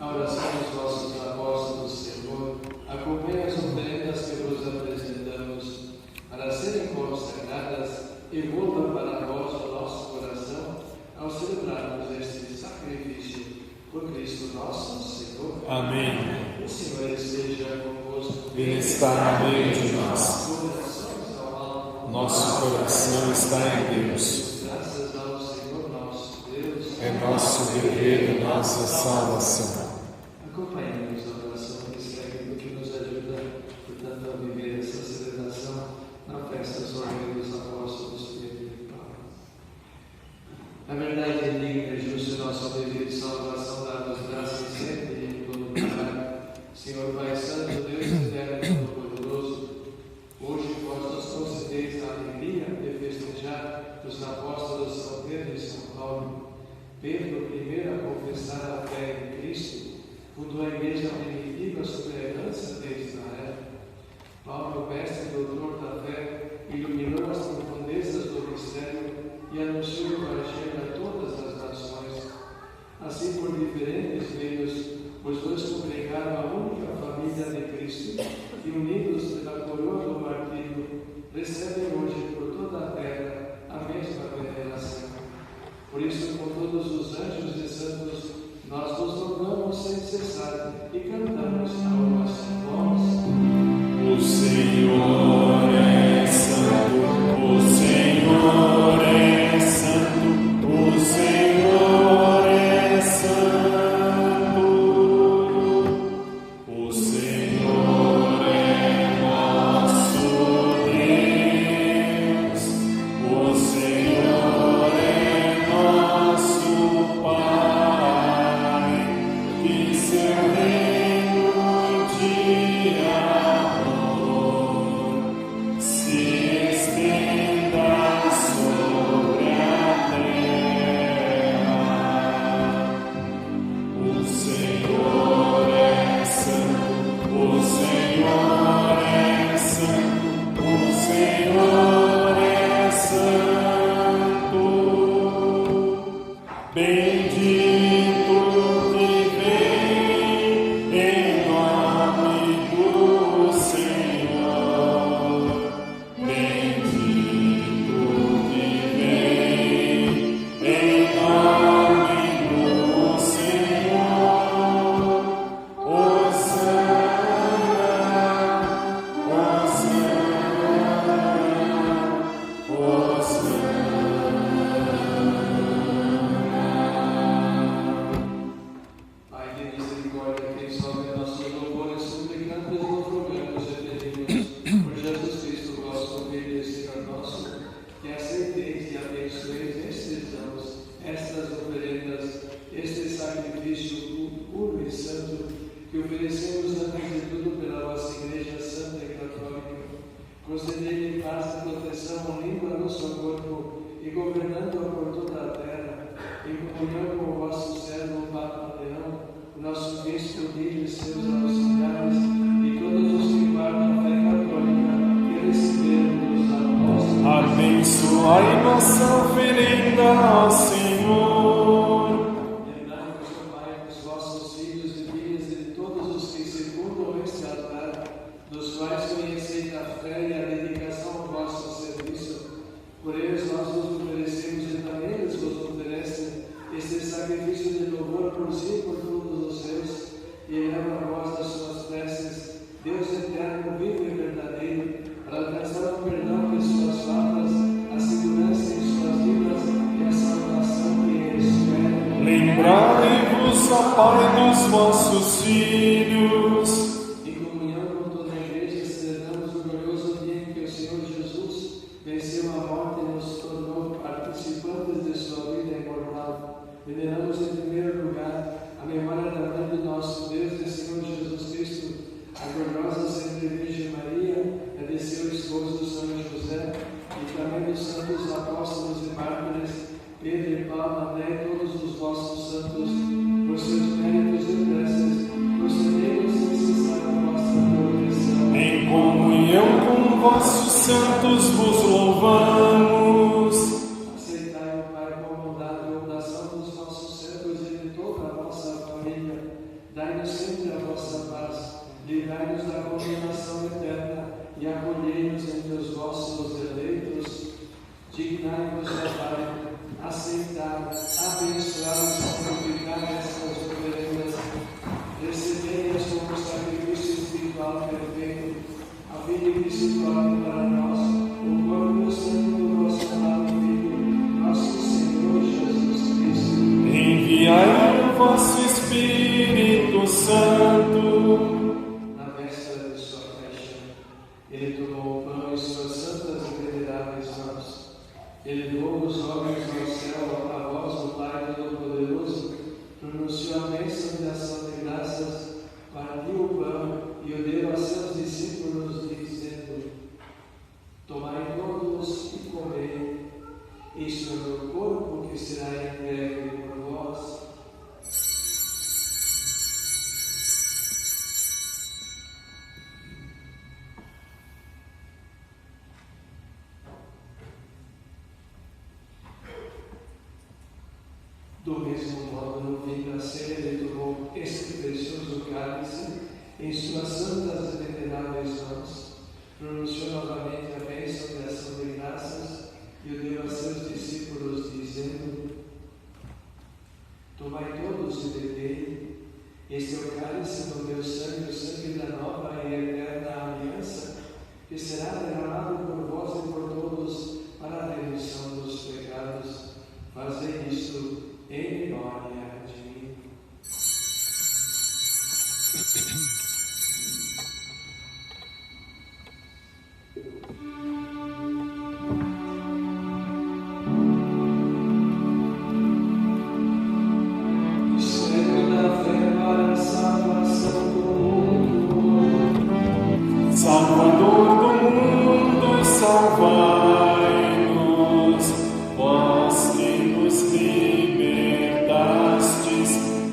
S3: A oração dos vossos apóstolos, Senhor, acompanha as oferendas que vos apresentamos, para serem consagradas e voltam para vós o nosso coração, ao celebrar celebrarmos este sacrifício por Cristo nosso Senhor.
S2: Amém.
S3: O Senhor esteja convosco.
S2: Ele está no meio de nós. Nosso coração está em Deus.
S3: Graças ao Senhor nosso Deus.
S2: É nosso guerreiro, nossa salvação.
S3: Acompanhemos a oração discreta que nos ajuda, portanto, a viver essa celebração na festa solenne dos apóstolos Pedro e Paulo. Na verdade, é digno e justo nosso dever de salvação, dar-nos graças sempre e em todo lugar. Senhor Pai Santo, Deus eterno e todo-poderoso, hoje vós nos concedeis a alegria de festejar os apóstolos São Pedro e São Paulo. Pedro, primeiro a confessar a fé em Cristo, fundou a igreja primitiva sob a herança de Israel. Paulo, mestre e doutor da fé, iluminou as profundezas do mistério e anunciou o Evangelho a todas as nações. Assim, por diferentes meios, os dois congregaram a única família de Cristo e, unidos pela coroa do martírio, recebem hoje por toda a terra a mesma veneração. Por isso, com todos os anjos e santos, nós nos louvamos sem cessar e cantamos ao nosso voz.
S2: O Senhor é santo, o Senhor é santo, o Senhor é santo. O Senhor é nosso Deus, o Senhor é nosso Pai, que seu reino de amor se estenda sobre a terra. O Senhor é santo, o Senhor é santo, o Senhor é santo. Bendito que vem em nome do Senhor. Bendito que vem em nome do Senhor. Hosana, Hosana, Hosana.
S3: Pai de misericórdia, quem sobe nossos louvores, suplicando e nos rogamos e pedimos por Jesus Cristo, vosso Filho e Senhor nosso, que aceiteis e abençoeis estes dons, estas oferendas, este sacrifício puro e santo, que oferecemos antes de tudo pela vossa Igreja Santa e Católica. Concedei-lhe paz e proteção, unindo a no seu corpo e governando-a por toda a terra, em comunhão com o vosso servo, o Papa Leão, o nosso bispo Lídio e seus auxiliares, e todos os que guardam a fé católica e receberam dos apóstolos.
S2: Abençoai nossa oferenda ao Senhor.
S3: Lembrai-vos, ó Pai, dos vossos filhos e filhas e de todos os que circundam este altar, dos quais conheceis a fé e a dedicação ao vosso serviço. Por eles nós vos oferecemos e também eles vos oferecem este sacrifício de louvor por si e por todos os seus, e eleva a voz das suas preces, Deus eterno, vivo e verdadeiro, para alcançar o perdão de suas faltas, a segurança em suas vidas e a salvação que eles esperam.
S2: Lembrai-vos, ó Pai, dos vossos filhos.
S3: Em comunhão com toda a Igreja, celebramos o glorioso dia em que o Senhor Jesus venceu a morte e nos tornou participantes de sua vida imortal. Veneramos em primeiro lugar a memória da mãe do nosso Deus e Senhor Jesus Cristo, a gloriosa sempre Virgem Maria, e de seu esposo São José, e também dos santos apóstolos e mártires, Pedro e Paulo, André e todos os vossos santos, por seus méritos e preces, concedei-nos sem cessar a vossa proteção.
S2: Em comunhão com vossos santos vos louvamos.
S3: Aceitai, ó Pai, com bondade a oração dos nossos servos e de toda a vossa família. Dai-nos sempre a vossa paz, livrai-nos da condenação eterna e acolhei-nos entre os vossos eleitos. Dignai-vos, ó Pai, aceitar, abençoar
S2: vosso Espírito Santo.
S3: Na véspera de sua paixão, ele tomou o pão em suas santas e veneráveis mãos. Elevou os olhos ao céu, a voz do Pai Todo-Poderoso, pronunciou a bênção de ação de graças, partiu o pão e o deu a seus discípulos, dizendo: tomai todos e comei, isto é o meu corpo que será entregue por vós. Do mesmo modo, no fim da ceia, ele tomou este precioso cálice em suas santas e veneráveis mãos, pronunciou novamente a bênção de ação de graças e o deu a seus discípulos, dizendo: tomai todos e bebei, este é o cálice do meu sangue, o sangue da nova e eterna aliança, que será derramado por vós e por todos para a remissão dos pecados. Fazei isto em memória de mim. Mistério da fé para a salvação do mundo.
S2: Salvador do mundo, salvai-nos, vós que nos libertastes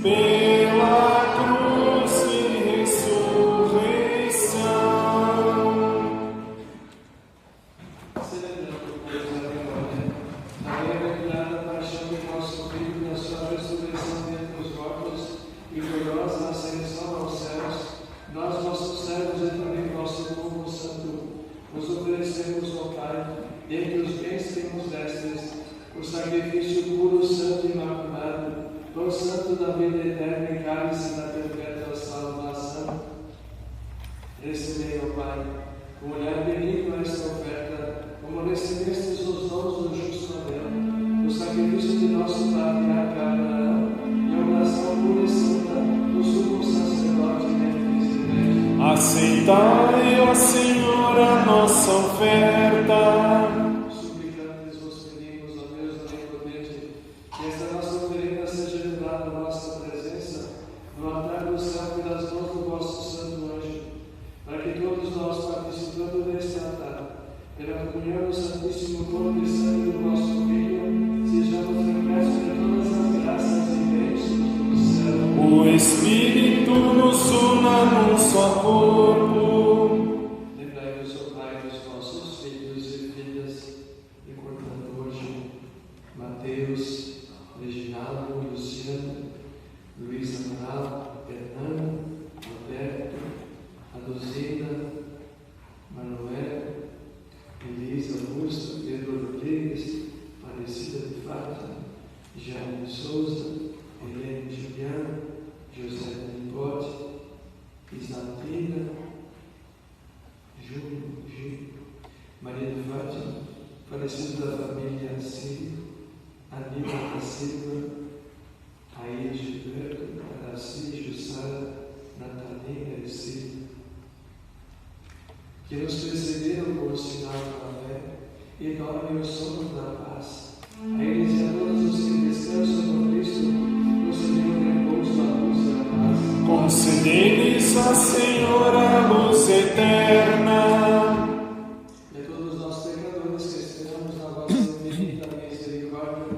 S2: pela cruz e ressurreição.
S3: Celebrando, pois, a memória da bem-aventurada paixão de nosso Filho, da sua ressurreição dentre os mortos e gloriosa ascensão aos céus, nós, vossos servos e também vosso povo santo, vos oferecemos, ó Pai, dentre os bens que nos destes, o sacrifício puro, santo e imaculado, pão santo da vida eterna e cálice da perpétua salvação. Recebei, ó Pai, com olhar benigno esta oferta, como recebestes os dons do justo Adão, o sacrifício de nosso patriarca Abraão e a oração pura e santa do sumo sacerdote Melquisedeque.
S2: Aceitai, ó Senhor, a nossa oferta.
S3: Suplicantes vos pedimos, ó Deus onipotente, que esta nossa oferenda seja levada à vossa presença no altar do céu pelas mãos do vosso santo anjo, para que todos nós, participando deste altar, pela comunhão do Santíssimo Corpo e Sangue do vosso Filho, sejamos impressos de todas as graças e bênçãos do céu.
S2: O Espírito nos una num só corpo.
S3: Lembrai-vos, ó Pai, dos vossos filhos e filhas, recordando hoje Mateus, Reginaldo, Luciano, Luiz Amaral, Fernando, Roberto, Aduzina, Manuel, Elisa Augusta, Pedro Rodrigues, Aparecida de Fátima, Jaime de Souza, Helene Juliano, José Nipote, Isaltina, Júlio, Maria de Fátima, falecido da família Sírio, Aníbal da Silva, Air Gilberto, Araci, Jussara, Natalina e Sírio, que nos precederam com o sinal da fé e dormem o sono da paz. A eles e a todos os que descansam no Cristo, concedei o repouso, a luz e a paz.
S2: Concedei-lhes, ó Senhor, a luz eterna.
S3: E a todos nós pecadores que esperamos na vossa infinita misericórdia,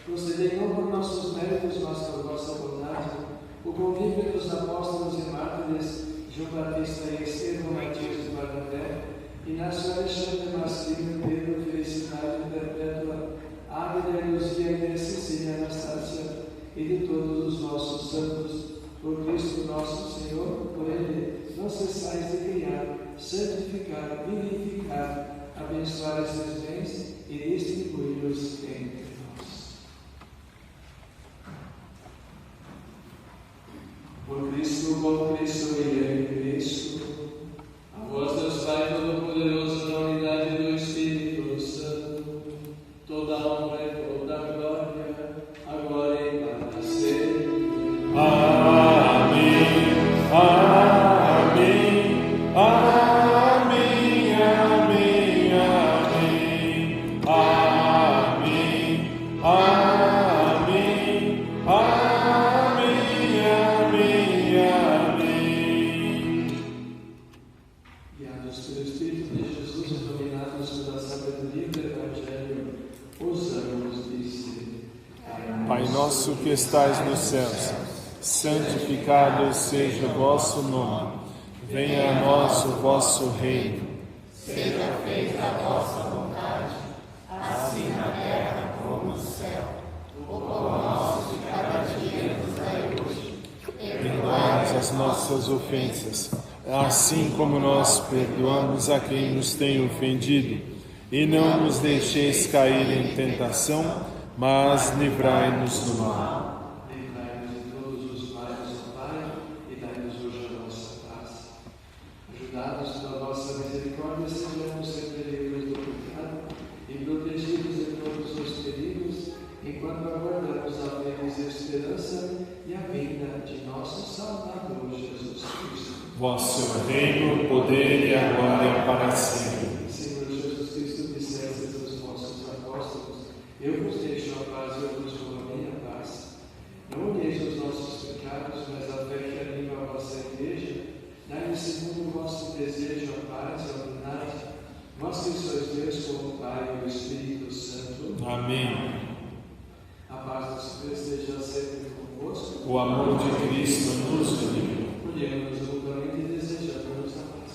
S3: concedei não por nossos méritos, mas por vossa bondade, o convívio dos apóstolos e mártires, João Batista e Estevão, Matias de Barnabé, Inácio Alexandre, Masquinho, Pedro, Felicidade Perpétua, Águeda, Luzia, Inês, Cecília, Anastácia e de todos os nossos santos, por Cristo nosso Senhor, por Ele, não cessais de criar, santificar, vivificar, abençoar estes bens e distribuí-los entre nós. Por Cristo, com Cristo e em Cristo, a vós, Deus Pai Todo-Poderoso, na unidade do Espírito Santo, toda a honra e toda a glória, agora e para sempre.
S2: nosso que estais nos céus, santificado seja o vosso nome. Venha a nós o vosso reino.
S5: Seja feita a vossa vontade, assim na terra como no céu. O pão nosso de cada dia nos dai hoje.
S2: Perdoai-nos as nossas ofensas, assim como nós perdoamos a quem nos tem ofendido. E não nos deixeis cair em tentação, mas livrai-nos do mal.
S3: Livrai-nos de todos os males, ó Pai, e dai-nos hoje a nossa paz. Ajudados pela vossa misericórdia, sejamos sempre livres do pecado e protegidos de todos os perigos, enquanto aguardamos a feliz esperança e a vinda de nosso Salvador Jesus Cristo.
S2: Vosso reino, poder e a glória para sempre.
S3: Senhor Jesus Cristo, disseste aos vossos apóstolos: eu vos deixo a paz, eu vos dou a minha paz. Não olheis os nossos pecados, mas a fé que anima a vossa igreja. Dai-lhe segundo o vosso desejo a paz e a unidade. Vós que sois Deus como o Pai e o Espírito Santo.
S2: Amém.
S3: A paz do Senhor esteja sempre convosco.
S2: O amor de Cristo nos une.
S3: Olhemos mutuamente e desejamos a paz.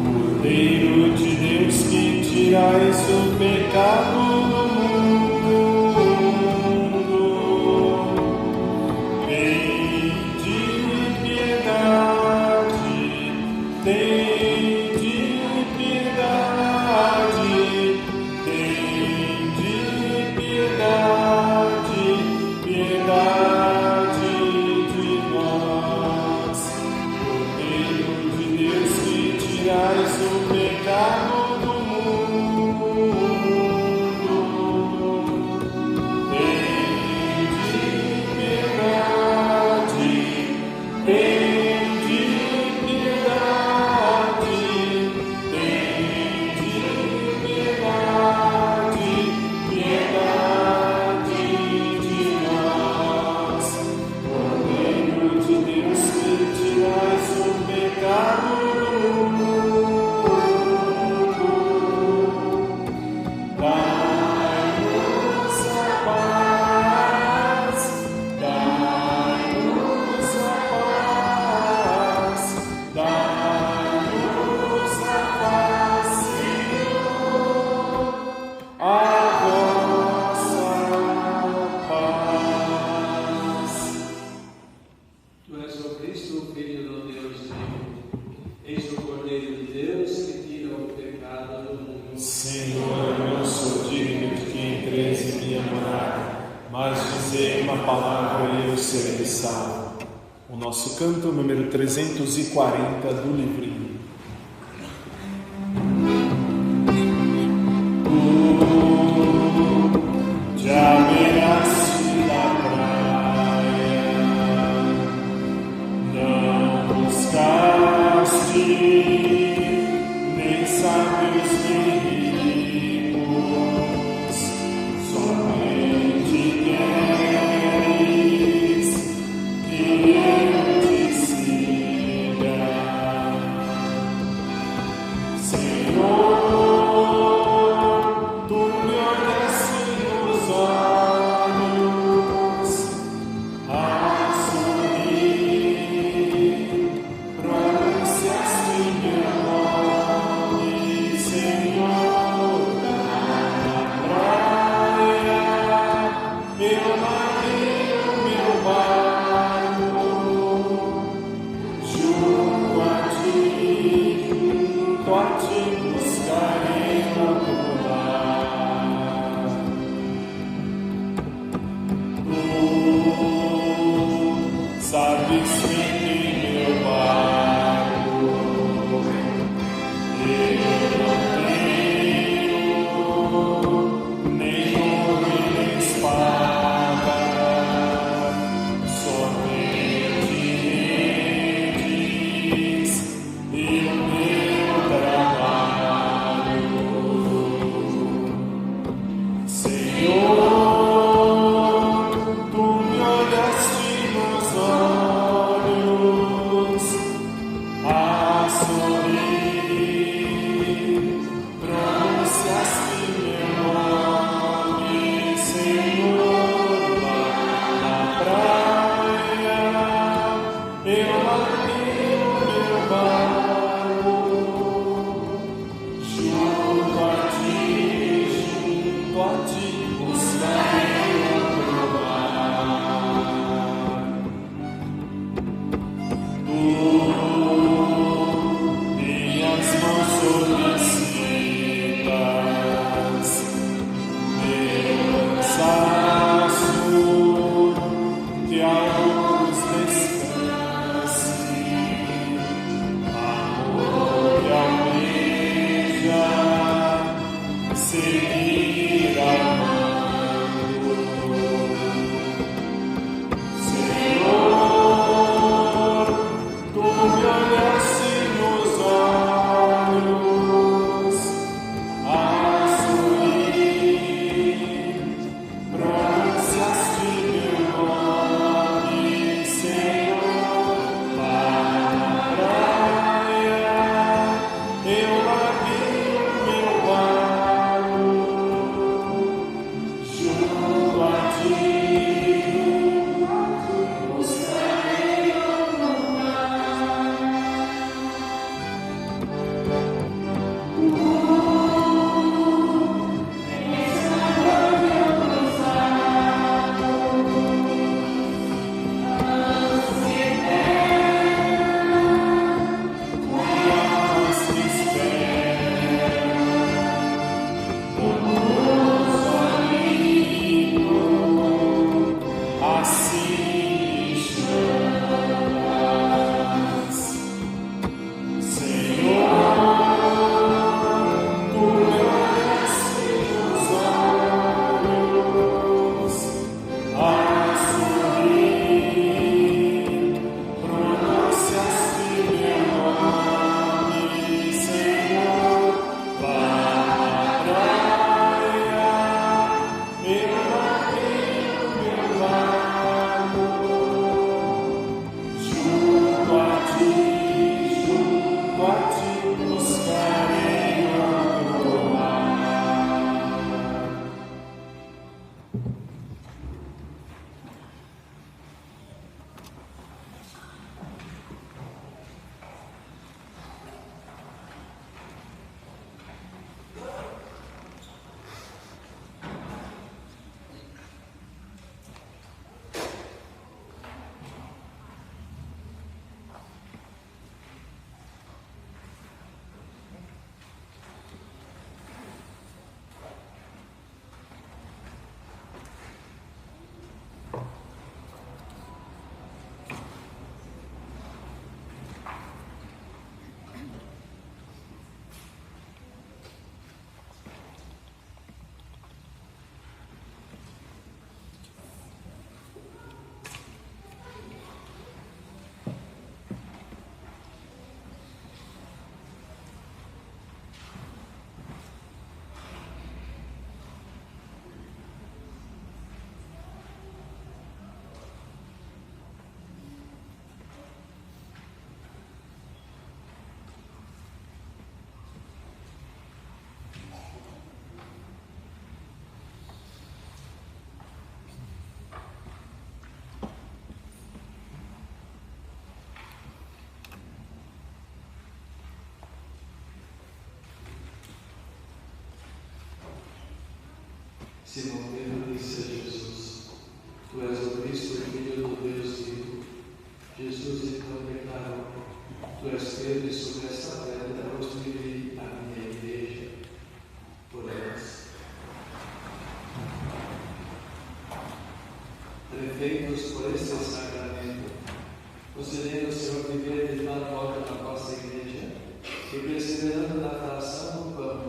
S2: Cordeiro de Deus, que tirais o pecado do mundo, tende piedade, tende piedade, tende piedade, piedade de nós. Cordeiro de Deus, que tirais o pecado do mundo, tende piedade, tende piedade, tende piedade, piedade de nós. Cordeiro de Deus, que tirais o pecado do mundo, dai-nos a paz, dai-nos a paz, dai-nos a paz, Senhor, a vossa paz.
S3: Tu és o Cristo, o Filho do Deus vivo. Eis o Cordeiro de Deus que tira o pecado do mundo.
S2: Senhor, eu não sou digno de que entreis em minha morada, mas dizei uma palavra e eu serei salvo. O nosso canto número 340 do livrinho. Já beiraste da praia, não buscaste nem sábios nem ricos, somente queres que eu te siga.
S3: Simão Pedro disse a Jesus: Tu és o Cristo, o Filho do Deus vivo. Jesus então declarou: Tu és Pedro, e sobre esta pedra construirei a minha igreja. Oremos. Prefeitos por este sacramento, concedendo o Senhor viver de tal modo na vossa igreja, que perseverando na fração do pão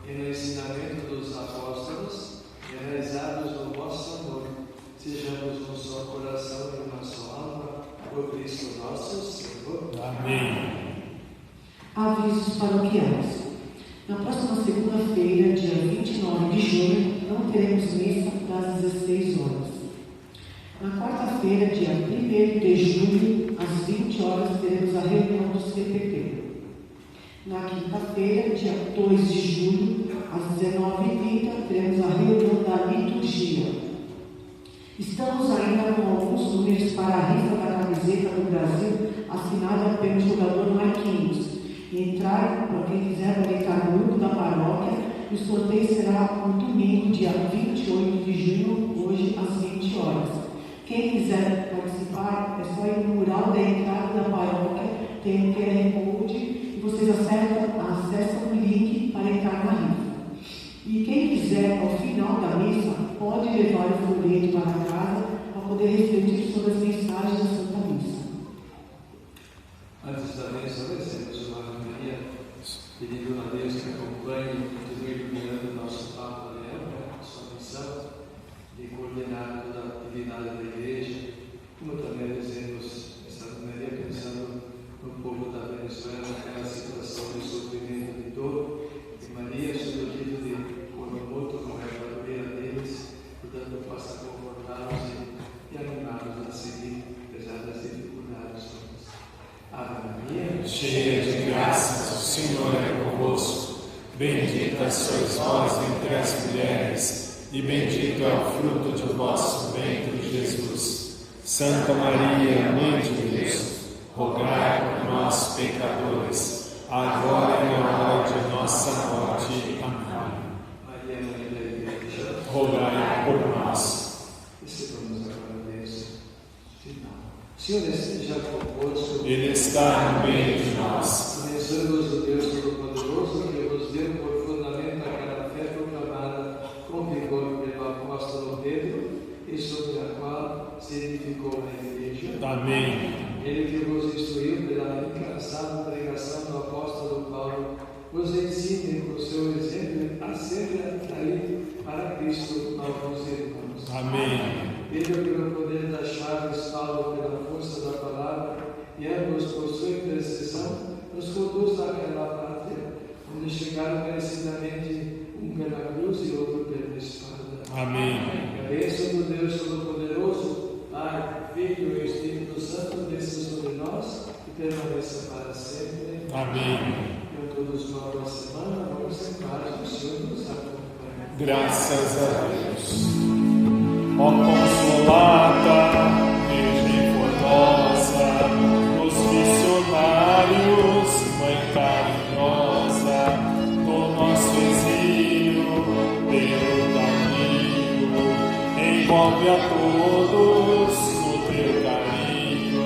S3: e no ensinamento dos apóstolos, e realizados no vosso amor, sejamos um só coração e uma só alma, por Cristo nosso Senhor.
S2: Amém.
S1: Avisos paroquiais. Na próxima segunda-feira, dia 29 de junho, não teremos missa das 16 horas. Na quarta-feira, dia 1º de julho, às 20 horas, teremos a reunião do CPP. Na quinta-feira, dia 2 de julho, às 19h30, teremos a reunião da liturgia. Estamos ainda com alguns números para a rifa da camiseta do Brasil, assinada pelo jogador Marquinhos. Entrar, para quem quiser, vai entrar no grupo da paróquia. O sorteio será no domingo, dia 28 de junho, hoje às 20 horas. Quem quiser participar, é só ir no mural da entrada da paróquia, tem um QR Code e vocês acessam o link para entrar na rifa. E quem quiser, ao final da missa, pode levar o folheto para casa para poder refletir sobre as mensagens da Santa Missa.
S3: Antes da missa, recebemos uma Ave Maria, pedindo a Deus que acompanhe e continue iluminando o nosso Papa Leão, a sua missão de coordenar toda a atividade da Igreja, como também dizemos esta Ave Maria, pensando no povo da Venezuela, naquela situação de sofrimento de dor, e Maria, sob o título de Coromoto, como é a padroeira deles, portanto, possa confortá-los e animá-los a seguir, apesar das dificuldades todas. Ave Maria,
S2: Cheia de graças, o Senhor é convosco. Bendita sois vós entre as mulheres, e bendito é o fruto de vosso ventre, Jesus. Santa Maria, Mãe de Deus, rogai por nós, pecadores, agora e na hora de nossa morte. Amém.
S3: Maria, Mãe da Igreja,
S2: Rogai por nós.
S3: recebamos agora a bênção final. O Senhor esteja convosco.
S2: Ele está no meio de nós.
S3: Abençoe-vos o Deus Todo-Poderoso, que vos deu por fundamento aquela fé proclamada com vigor pelo apóstolo Pedro, e sobre a qual se edificou a Igreja.
S2: Amém.
S3: Ele que vos instruiu pela incansável pregação do apóstolo Paulo, vos ensine por seu exemplo a sempre atrair para Cristo novos irmãos.
S2: Amém.
S3: Ele, pelo poder das chaves, Paulo, pela força da palavra, e ambos, por sua intercessão, nos conduz àquela pátria, onde chegaram merecidamente um pela cruz e outro pela espada.
S2: Amém.
S3: A bênção do Deus Todo-Poderoso, Pai, Filho e Espírito Santo, desça sobre nós e permaneça para sempre.
S2: Amém.
S3: Tenham todos uma boa semana, vamos em paz, o Senhor nos acompanha.
S2: Graças a Deus. Ó Consolata, Virgem formosa, dos missionários, Mãe carinhosa, do nosso exílio, pelo caminho, envolve a todos no teu carinho,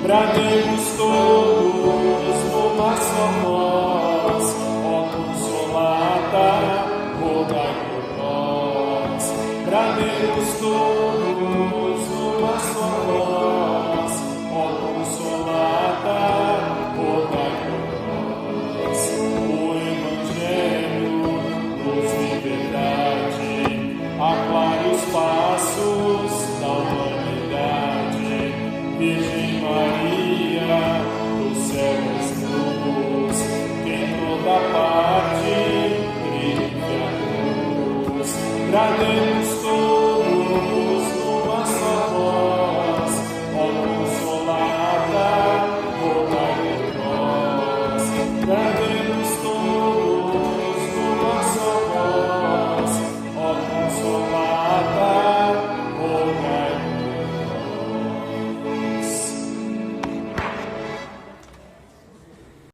S2: brademos todos numa só voz, ó Consolata, rogai por nós, brademos todos numa só voz, ó Consolata, rogai por nós. O Evangelho, luz de verdade, aclare os passos da humanidade. Virgem Maria, do céu és luz, que em toda parte brilha a luz. Brademos